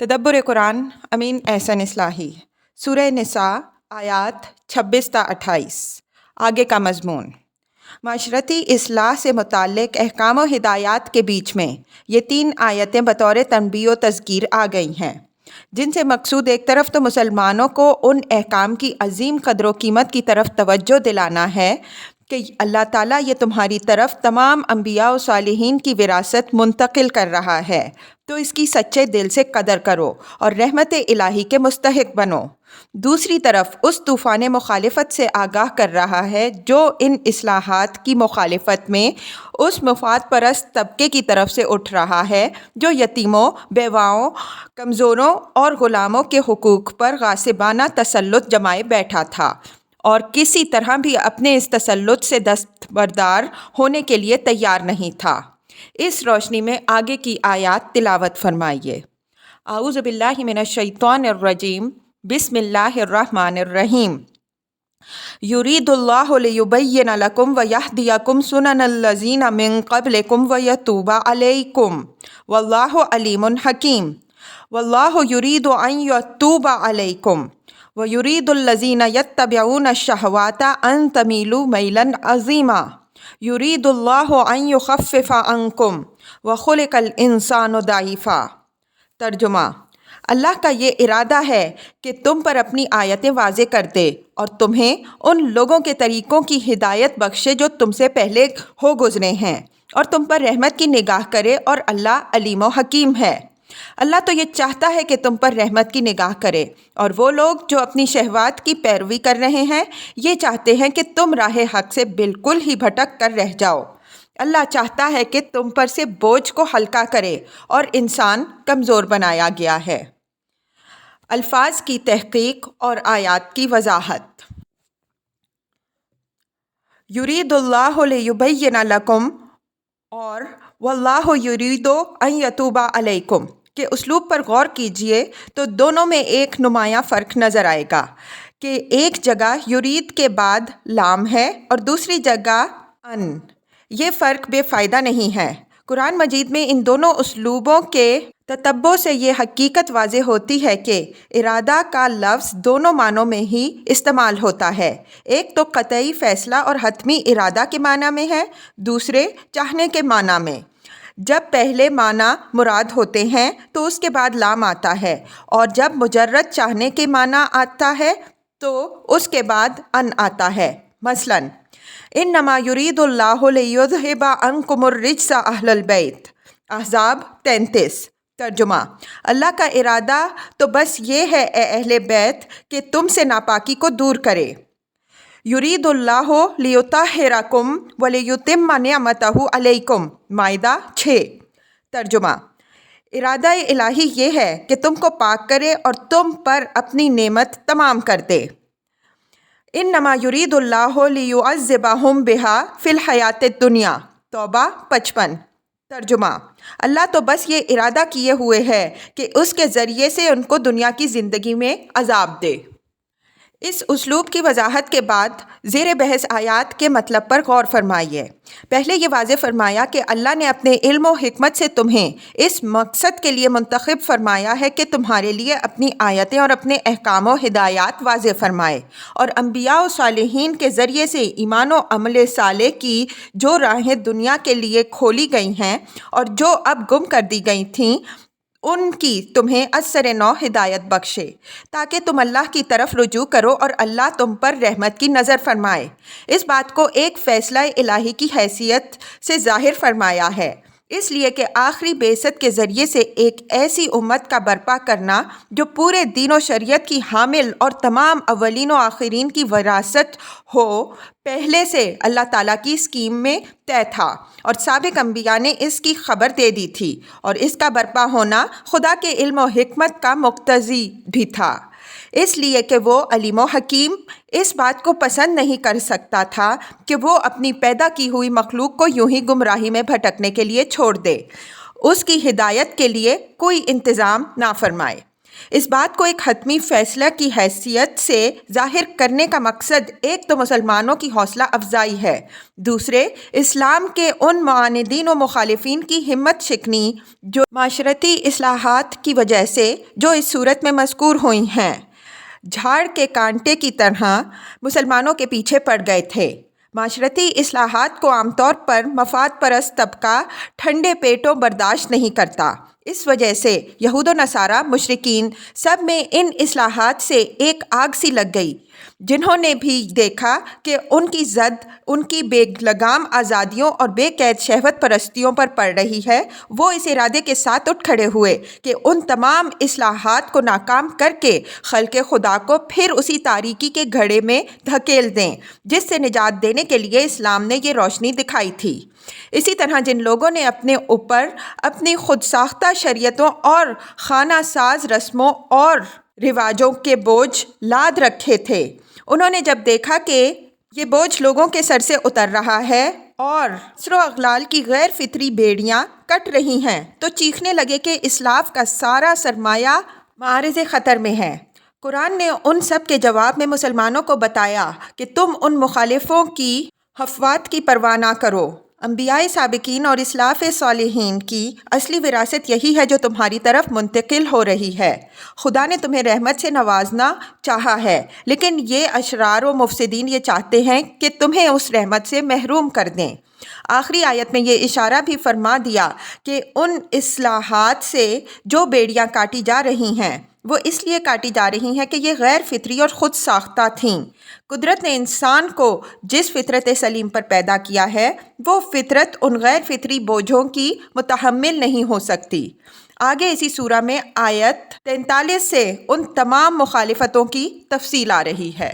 تدبر قرآن امین احسن اصلاحی سورہ نساء آیات 26 تا 28۔ آگے کا مضمون معاشرتی اصلاح سے متعلق احکام و ہدایات کے بیچ میں یہ 3 آیتیں بطور تنبیہ و تذکیر آ گئی ہیں، جن سے مقصود ایک طرف تو مسلمانوں کو ان احکام کی عظیم قدر و قیمت کی طرف توجہ دلانا ہے کہ اللہ تعالیٰ یہ تمہاری طرف تمام انبیاء و صالحین کی وراثت منتقل کر رہا ہے، تو اس کی سچے دل سے قدر کرو اور رحمت الہی کے مستحق بنو۔ دوسری طرف اس طوفان مخالفت سے آگاہ کر رہا ہے جو ان اصلاحات کی مخالفت میں اس مفاد پرست طبقے کی طرف سے اٹھ رہا ہے جو یتیموں، بیواؤں، کمزوروں اور غلاموں کے حقوق پر غاصبانہ تسلط جمائے بیٹھا تھا اور کسی طرح بھی اپنے اس تسلط سے دستبردار ہونے کے لیے تیار نہیں تھا۔ اس روشنی میں آگے کی آیات تلاوت فرمائیے۔ اعوذ باللہ من الشیطان الرجیم، بسم اللہ الرحمن الرحیم۔ یرید اللہ لیبین لکم ویہدیکم سنن الذین من قبلکم ویتوب علیکم واللہ علیم حکیم۔ واللہ یرید ان یتوب علیکم وَيُرِيدُ الَّذِينَ يَتَّبِعُونَ الشَّهَوَاتَ أَن تَمِيلُوا مَيْلًا عَظِيمًا يُرِيدُ اللَّهُ أَن يُخَفِّفَ عَنكُمْ وَخُلِقَ الْإِنسَانُ ضَعِيفًا۔ ترجمہ: اللہ کا یہ ارادہ ہے کہ تم پر اپنی آیتیں واضح کر دے اور تمہیں ان لوگوں کے طریقوں کی ہدایت بخشے جو تم سے پہلے ہو گزرے ہیں، اور تم پر رحمت کی نگاہ کرے، اور اللہ علیم و حکیم ہے۔ اللہ تو یہ چاہتا ہے کہ تم پر رحمت کی نگاہ کرے، اور وہ لوگ جو اپنی شہوات کی پیروی کر رہے ہیں یہ چاہتے ہیں کہ تم راہ حق سے بالکل ہی بھٹک کر رہ جاؤ۔ اللہ چاہتا ہے کہ تم پر سے بوجھ کو ہلکا کرے، اور انسان کمزور بنایا گیا ہے۔ الفاظ کی تحقیق اور آیات کی وضاحت۔ یرید اللہ لیبین لکم اور واللہ یرید ان یتوب علیکم کے اسلوب پر غور کیجئے تو دونوں میں ایک نمایاں فرق نظر آئے گا کہ ایک جگہ یرید کے بعد لام ہے اور دوسری جگہ ان۔ یہ فرق بے فائدہ نہیں ہے۔ قرآن مجید میں ان دونوں اسلوبوں کے تتبع سے یہ حقیقت واضح ہوتی ہے کہ ارادہ کا لفظ دونوں معنوں میں ہی استعمال ہوتا ہے۔ ایک تو قطعی فیصلہ اور حتمی ارادہ کے معنی میں ہے، دوسرے چاہنے کے معنی میں۔ جب پہلے معنی مراد ہوتے ہیں تو اس کے بعد لام آتا ہے، اور جب مجرد چاہنے کے معنی آتا ہے تو اس کے بعد ان آتا ہے۔ مثلاً انما یرید اللہ لیذہب عنکم الرجس اہل البیت، احزاب 33۔ ترجمہ: اللہ کا ارادہ تو بس یہ ہے اے اہل بیت کہ تم سے ناپاکی کو دور کرے۔ یرید اللہ لیطہرکم ولیتم نعمتہ علیکم، مائدہ 6۔ ترجمہ: ارادہ الہی یہ ہے کہ تم کو پاک کرے اور تم پر اپنی نعمت تمام کر دے۔ انما یرید اللہ لیعذبہم بہا فی الحیاۃ الدنیا، توبہ 55۔ ترجمہ: اللہ تو بس یہ ارادہ کیے ہوئے ہے کہ اس کے ذریعے سے ان کو دنیا کی زندگی میں عذاب دے۔ اس اسلوب کی وضاحت کے بعد زیر بحث آیات کے مطلب پر غور فرمائیے۔ پہلے یہ واضح فرمایا کہ اللہ نے اپنے علم و حکمت سے تمہیں اس مقصد کے لیے منتخب فرمایا ہے کہ تمہارے لیے اپنی آیتیں اور اپنے احکام و ہدایات واضح فرمائے، اور انبیاء و صالحین کے ذریعے سے ایمان و عمل صالح کی جو راہیں دنیا کے لیے کھولی گئی ہیں اور جو اب گم کر دی گئی تھیں، ان کی تمہیں ازسر نو ہدایت بخشے تاکہ تم اللہ کی طرف رجوع کرو اور اللہ تم پر رحمت کی نظر فرمائے۔ اس بات کو ایک فیصلہ الہی کی حیثیت سے ظاہر فرمایا ہے، اس لیے کہ آخری بعثت کے ذریعے سے ایک ایسی امت کا برپا کرنا جو پورے دین و شریعت کی حامل اور تمام اولین و آخرین کی وراثت ہو، پہلے سے اللہ تعالیٰ کی اسکیم میں طے تھا، اور سابق انبیاء نے اس کی خبر دے دی تھی، اور اس کا برپا ہونا خدا کے علم و حکمت کا مقتضی بھی تھا، اس لیے کہ وہ علیم و حکیم اس بات کو پسند نہیں کر سکتا تھا کہ وہ اپنی پیدا کی ہوئی مخلوق کو یوں ہی گمراہی میں بھٹکنے کے لیے چھوڑ دے، اس کی ہدایت کے لیے کوئی انتظام نہ فرمائے۔ اس بات کو ایک حتمی فیصلہ کی حیثیت سے ظاہر کرنے کا مقصد ایک تو مسلمانوں کی حوصلہ افزائی ہے، دوسرے اسلام کے ان معاندین و مخالفین کی ہمت شکنی جو معاشرتی اصلاحات کی وجہ سے جو اس صورت میں مذکور ہوئی ہیں، جھاڑ کے کانٹے کی طرح مسلمانوں کے پیچھے پڑ گئے تھے۔ معاشرتی اصلاحات کو عام طور پر مفاد پرست طبقہ ٹھنڈے پیٹوں برداشت نہیں کرتا۔ اس وجہ سے یہود و نصارہ، مشرکین سب میں ان اصلاحات سے ایک آگ سی لگ گئی۔ جنہوں نے بھی دیکھا کہ ان کی زد ان کی بے لگام آزادیوں اور بے قید شہوت پرستیوں پر پڑ رہی ہے، وہ اس ارادے کے ساتھ اٹھ کھڑے ہوئے کہ ان تمام اصلاحات کو ناکام کر کے خلق خدا کو پھر اسی تاریکی کے گھڑے میں دھکیل دیں جس سے نجات دینے کے لیے اسلام نے یہ روشنی دکھائی تھی۔ اسی طرح جن لوگوں نے اپنے اوپر اپنی خود ساختہ شریعتوں اور خانہ ساز رسموں اور رواجوں کے بوجھ لاد رکھے تھے، انہوں نے جب دیکھا کہ یہ بوجھ لوگوں کے سر سے اتر رہا ہے اور اسر و اغلال کی غیر فطری بیڑیاں کٹ رہی ہیں، تو چیخنے لگے کہ اسلاف کا سارا سرمایہ معرض خطر میں ہے۔ قرآن نے ان سب کے جواب میں مسلمانوں کو بتایا کہ تم ان مخالفوں کی ہفوات کی پرواہ نہ کرو۔ انبیاء سابقین اور اسلاف صالحین کی اصلی وراثت یہی ہے جو تمہاری طرف منتقل ہو رہی ہے۔ خدا نے تمہیں رحمت سے نوازنا چاہا ہے، لیکن یہ اشرار و مفسدین یہ چاہتے ہیں کہ تمہیں اس رحمت سے محروم کر دیں۔ آخری آیت میں یہ اشارہ بھی فرما دیا کہ ان اصلاحات سے جو بیڑیاں کاٹی جا رہی ہیں وہ اس لیے کاٹی جا رہی ہیں کہ یہ غیر فطری اور خود ساختہ تھیں۔ قدرت نے انسان کو جس فطرت سلیم پر پیدا کیا ہے وہ فطرت ان غیر فطری بوجھوں کی متحمل نہیں ہو سکتی۔ آگے اسی سورہ میں آیت 43 سے ان تمام مخالفتوں کی تفصیل آ رہی ہے۔